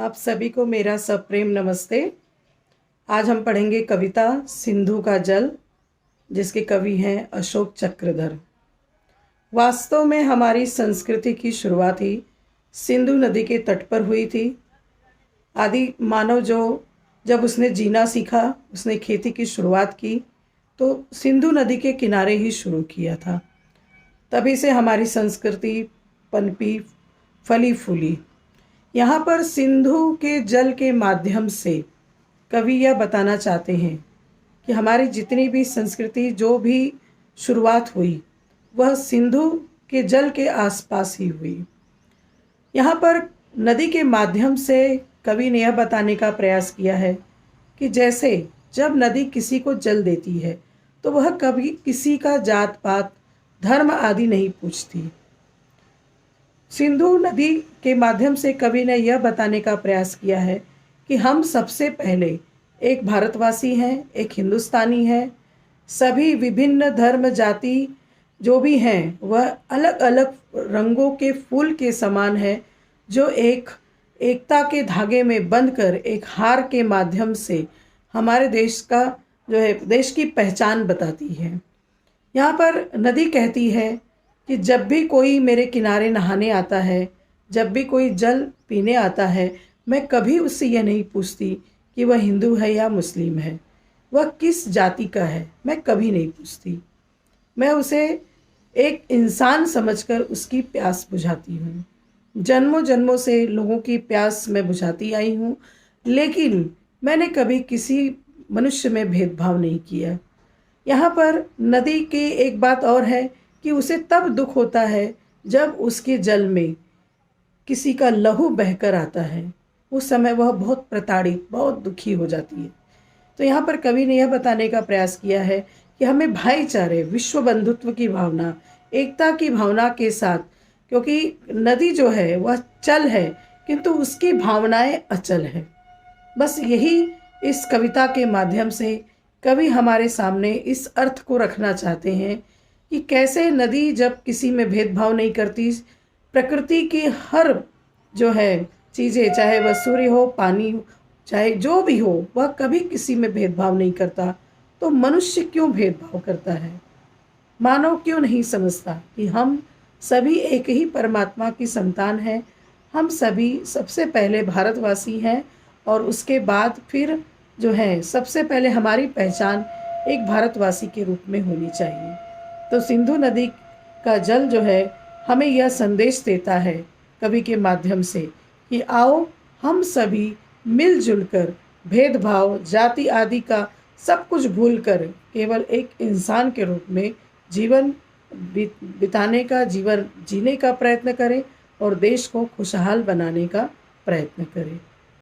आप सभी को मेरा सप्रेम नमस्ते। आज हम पढ़ेंगे कविता सिंधु का जल, जिसके कवि हैं अशोक चक्रधर। वास्तव में हमारी संस्कृति की शुरुआत ही सिंधु नदी के तट पर हुई थी। आदि मानव जब उसने जीना सीखा, उसने खेती की शुरुआत की, तो सिंधु नदी के किनारे ही शुरू किया था। तभी से हमारी संस्कृति पनपी, फली फूली। यहाँ पर सिंधु के जल के माध्यम से कवि यह बताना चाहते हैं कि हमारी जितनी भी संस्कृति, जो भी शुरुआत हुई, वह सिंधु के जल के आसपास ही हुई। यहाँ पर नदी के माध्यम से कवि ने यह बताने का प्रयास किया है कि जैसे जब नदी किसी को जल देती है तो वह कभी किसी का जात पात, धर्म आदि नहीं पूछती। सिंधु नदी के माध्यम से कवि ने यह बताने का प्रयास किया है कि हम सबसे पहले एक भारतवासी हैं, एक हिंदुस्तानी हैं। सभी विभिन्न धर्म जाति जो भी हैं वह अलग अलग रंगों के फूल के समान है, जो एकता के धागे में बंधकर एक हार के माध्यम से हमारे देश का देश की पहचान बताती है। यहाँ पर नदी कहती है कि जब भी कोई मेरे किनारे नहाने आता है, जब भी कोई जल पीने आता है, मैं कभी उससे यह नहीं पूछती कि वह हिंदू है या मुस्लिम है, वह किस जाति का है, मैं कभी नहीं पूछती। मैं उसे एक इंसान समझकर उसकी प्यास बुझाती हूँ। जन्मों जन्मों से लोगों की प्यास मैं बुझाती आई हूँ, लेकिन मैंने कभी किसी मनुष्य में भेदभाव नहीं किया। यहाँ पर नदी की एक बात और है कि उसे तब दुख होता है जब उसके जल में किसी का लहू बहकर आता है। उस समय वह बहुत प्रताड़ित, बहुत दुखी हो जाती है। तो यहाँ पर कवि ने यह बताने का प्रयास किया है कि हमें भाईचारे, विश्व बंधुत्व की भावना, एकता की भावना के साथ, क्योंकि नदी जो है वह चल है किंतु उसकी भावनाएं अचल है। बस यही इस कविता के माध्यम से कवि हमारे सामने इस अर्थ को रखना चाहते हैं कि कैसे नदी जब किसी में भेदभाव नहीं करती, प्रकृति की हर चीज़ें, चाहे वह सूर्य हो, पानी हो, चाहे जो भी हो, वह कभी किसी में भेदभाव नहीं करता। तो मनुष्य क्यों भेदभाव करता है? मानव क्यों नहीं समझता कि हम सभी एक ही परमात्मा की संतान हैं। हम सभी सबसे पहले भारतवासी हैं और उसके बाद फिर सबसे पहले हमारी पहचान एक भारतवासी के रूप में होनी चाहिए। तो सिंधु नदी का जल हमें यह संदेश देता है कवि के माध्यम से कि आओ हम सभी मिलजुल कर, भेदभाव, जाति आदि का सब कुछ भूलकर केवल एक इंसान के रूप में जीवन बिताने का, जीवन जीने का प्रयत्न करें और देश को खुशहाल बनाने का प्रयत्न करें।